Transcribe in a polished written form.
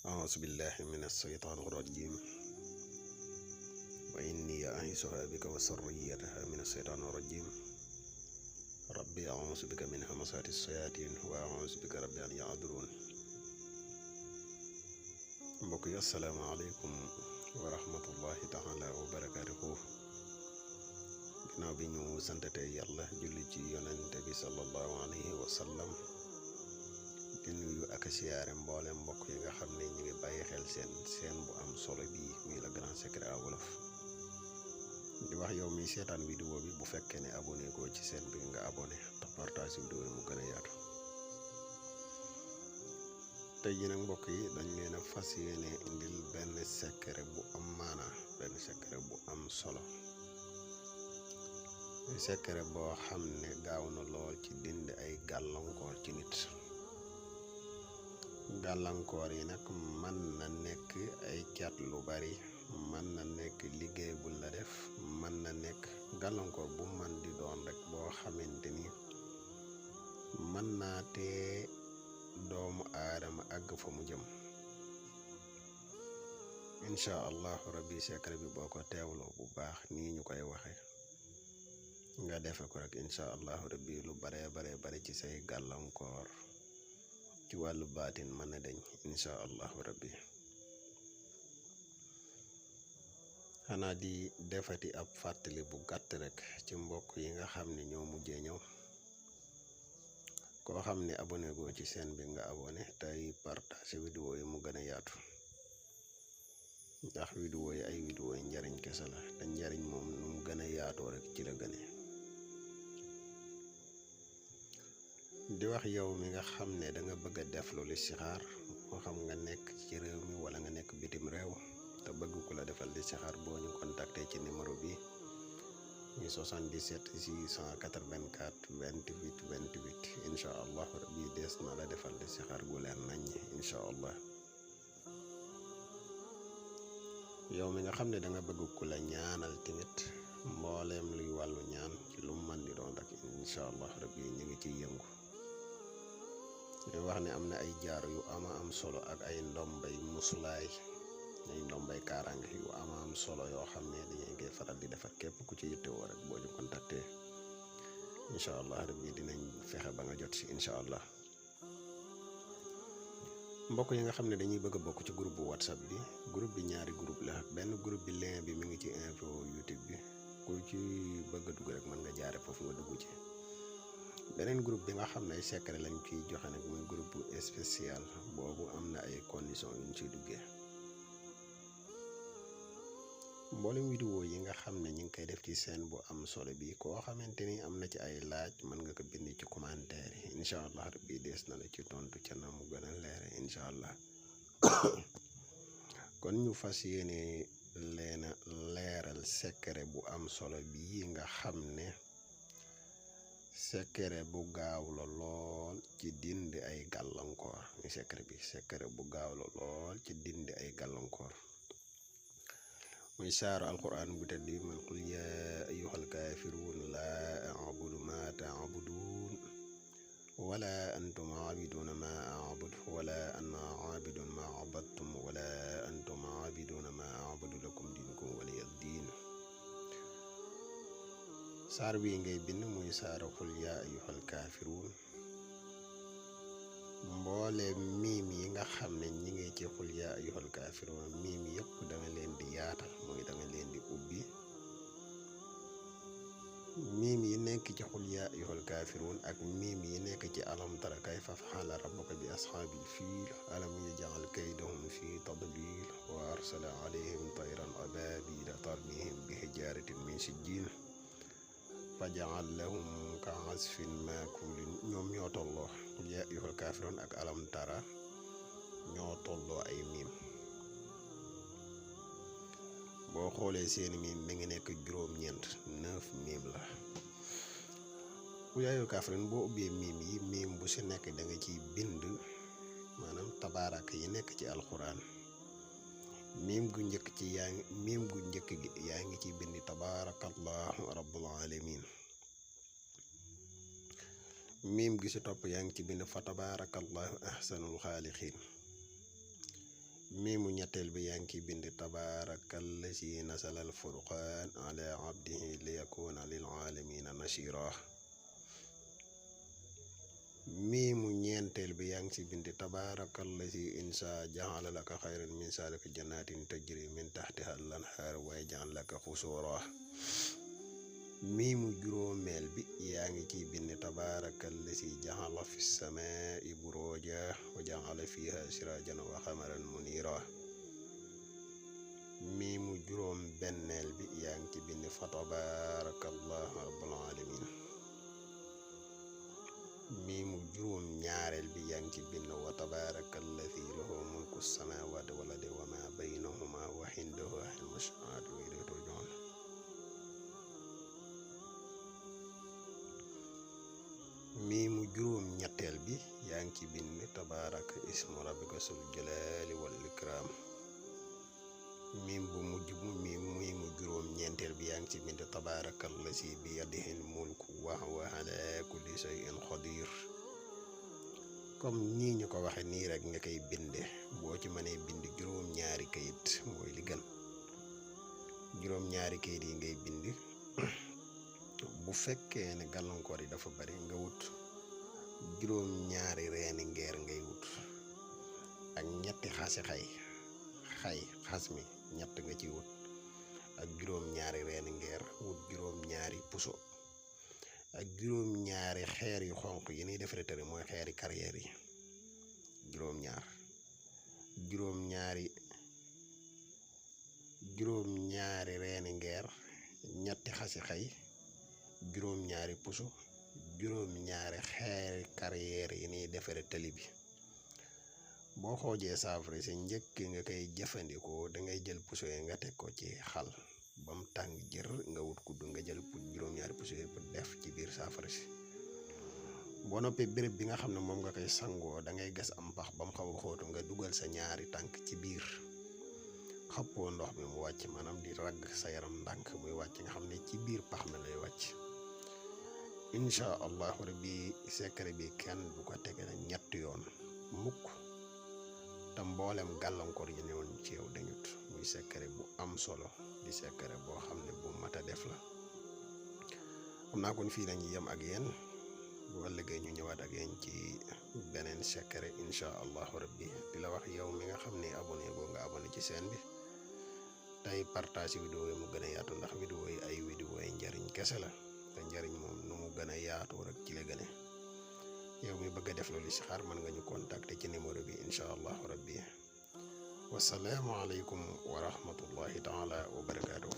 أعوذ بالله من الشيطان الرجيم وإني أعيذها بك وذريتها من الشيطان الرجيم ربي أعوذ بك من همزات الشياطين وأعوذ بك ربي أن يحضرون. mbokk yi asalaamaaleykum wa rahmatullahi taala wa barakaatuhu. ginnaaw bi ñu santatee yàlla julli ci yonente bi sallallahu alayhi wa sallam di nuyu ak siyaare mboolem mbokk yi nga xam ne ñu ngi bàyyi xel seen bu am solo bii muy le grand secret à wolof. di wax yow mi seetaan vidéo bi bu fekkee ne abonné ko ci seen bi nga abonné te partage vidéo mu gën a yaatu. tey jii nag mbokk yi dañ leen a fas yéene indil benn secret bu am maana, benn secret bu am solo, secret boo xam ne gaaw na lool ci dindi ay gàllankoor ci nit. gàllankoor yi nag mën na nekk ay cat lu bari, mën na nekk liggéey bu la def, mën na nekk gàllankoor bu man di doon rek boo xamante ni mën naa tee doomu aadama àgg fa mu jëm. incha allahu rabbi secret bi boo ko teewloo bu baax nii ñu koy waxe nga defe ko rek incha allahu rabbi lu bare ci say gàllankoor ci wàllu baatin mën na dañ incha allahu rabbi. xanaa di defati ab fàttali bu gàtt rek ci mbokk yi nga xam ne ñoo mujjee ñëw. koo xam ne abonné goo ci seen bi nga abonné tey partage vidéo yi mu gën a yaatu, ndax vidéo yi ay vidéo yi njariñ kese la te njariñ moom nu mu gën a yaatoo rek ci la gëne. di wax yow mi nga xam ne da nga bëgg a def lu listixaar, moo xam nga nekk ci réew mi wala nga nekk bitim réew te bëgg ku la defal listixaar, boo ñu contacté ci numéro bi muy 77 684 28 28 incha allah rabbi des na la defal listixaar gu leer nañ incha allah. yow mi nga xam ne da nga bëgg ku la ñaanal tamit mbooleem luy wàllu ñaan ci lu mu mën di doon rek incha allah rabbi ñu ngi ciy yëngu. ñu wax ne am na ay jaar yu am solo ak ay ndombay musulaay, ay ndombay kaaraange yu am solo yoo xam ne dañuy koy faral di defar képp ku ci yittewoo rek boo ñu contacté incha allah rabbi dinañ fexe ba nga jot si incha allah. mbokk yi nga xam ne dañuy bëgg a bokk ci groupe bu whatsapp bi, groupe bi ñaari groupe la. benn groupe bi lien bi mi ngi ci info youtube bi, ku ci bëgg a dugg rek mën nga jaare foofu nga dugg ci. beneen groupe bi nga xam ne ay secret lañ ciy joxe nag muy groupe bu spécial, boobu am na ay conditions yu ñu ciy duggee. mboolem vidéo yi nga xam ne ñu ngi koy def ci seen bu am solo bi, koo xamante ni am na ci ay laaj mën nga ko bind ci commentaire yi incha allah rabbi des na la ci tontu ca na mu gën a leere incha allah. kon ñu fas yéene leena leeral secret bu am solo bii nga xam ne secret bu gaaw la lool ci dindi ay gàllankoor. ni secret bi secret bu gaaw la lool ci dindi ay gàllankoor. muy saaru alquran bu tedd bi man qul yaa ayyuhal kaafiruun laa a'budu maa ta'buduun wala antum aabiduuna maa a'budu wala ana aabidun maa abadtum wala antum aabiduuna maa a'budu lakum diinukum waliya diin. saar bii ngay bind muy saaru qul yaa ayyuhal kaafiruun. mboole miim yi nga xam ne ñi ngi ci xul yaa ayyuhal kaafiruun, miim yëpp da nga leen di yaatal, mooy da nga leen di ubbi. miim yi nekk ci xul yaa ayyuhal kaafiruun ak miim yi nekk ci alam tara kayfa fa'ala rabbuka bi ashaabil fiil alam yaj'al kaydahum fi tadlil wa arsala alayhim tayran abaabila tarmihim bi hijaaratin min sijjiil faja'alahum ka'asfin ma'kuulin. ñoom ñoo tolloo yaa ayyuhal kaafiruun ak alam tara ñoo tolloo ay miim. boo xoolee seeni miim mi ngi nekk juróom-ñeent 9 miim la. yaa ayyuhal kaafiruun boo ubbee miim yi, miim bu si nekk da nga ciy bind maanaam tabaaraka yi nekk ci alxuraan. miim gu njëkk gi yaa ngi ci bind tabaarakallahu rabbul alamin. miim gi si topp yaa ngi ci bind fa tabaarakallahu ahsanul xaaliqiin. miimu ñetteel bi yaa ngi ciy bind tabaarakallazi nasala al furqaan ala abdihi li yakuna lil aalamiina nashira. miimu ñeenteel bi yaa ngi ci bind tabaarakallazi insa jaala laka xayran min saalika jannatin tajri min taxtiha al anhaar wa yaj'al laka qusuura. miimu juróomeel bi yaa ngi ciy bind tabaarakallazi jaala fi samaai buruuja wa jaala fiha siraajan wa qamaran muniira. miimu juróom benneel bi yaa ngi ci bind fa tabaarakallahu rabbul aalamiin. miimu juróom ñaareel bi yaa ngi ci bind wa tabaarakallazi lahu mulku samaawaati wal ardi wa maa baynahuma wa indahu ilmu saa'ati wa ilayhi turja'uun. miimu juróom ñetteel bi yaa ngi ci bind tabaaraka ismu rabbika sul jalaali wal ikraam. miim bu mujj bu miimu juróom ñeenteel bi yaa ngi ci bind tabaarakallazi bi yadihil mulku wa huwa alaa kulli shay'in qadiir. comme nii ñu ko waxe nii rek nga koy binde boo ci mënee bind juróom-ñaari kayit mooy li gën. juróom-ñaari kayit yi ngay bind bu fekkee ne gàllankoor yi dafa bari nga wut juróom-ñaari reeni ngeer ngay wut ak ñetti xasi xas mi ñett nga ci wut ak juróom-ñaari reeni ngeer wut juróom-ñaari puso ak juróom-ñaari xeer yu xonq yi ñuy def retari mooy xeeri carrière yi juróom-ñaari reeni ngeer ñetti xasi xay juróom-ñaari puso juróom-ñaari xeeri carrière yi ñuy defare tali bi. boo xoojee saafara si njëkk nga koy jëfandikoo dangay jël puso yi nga teg ko ci xal ba mu tàng jër nga wut kudd nga jël juróom-ñaari puso yi pour def ci biir saafara si. boo noppee béréb bi nga xam ne moom nga koy sangoo dangay gas am pax ba mu xaw a xóotu nga dugal sa ñaari tànk ci biir xappoo ndox mi mu wàcc maanaam di ragg sa yaram ndànk muy wàcc nga xam ne ci biir pax mi lay wàcc. incha allahu rabbi secret bi kenn du ko tege ñetti yoon mukk te mboolem gàllankoor yi newoon ci yow dañut. muy secret bu am solo di secret boo xam ne bu mat a def la. xam naa kon fii lañuy yem ak yéen bu ëllëgee ñu ñëwaat ak yéen ci beneen secret incha allahu rabbi di la wax yow mi nga xam ne abonné boo nga abonné ci chaîne bi tey partage vidéo yi mu gën a yaatu ndax vidéo yi ay vidéo yi njariñ kese la te njariñ moom nu mu gën a yaatu rek ci la gëne. yow mi bëgg a def loolu si xaar mën nga ñu contacter ci numéro bi incha allahu rabbi. wasalaamu aleykum wa rahmatullahi taala wa barakaatu.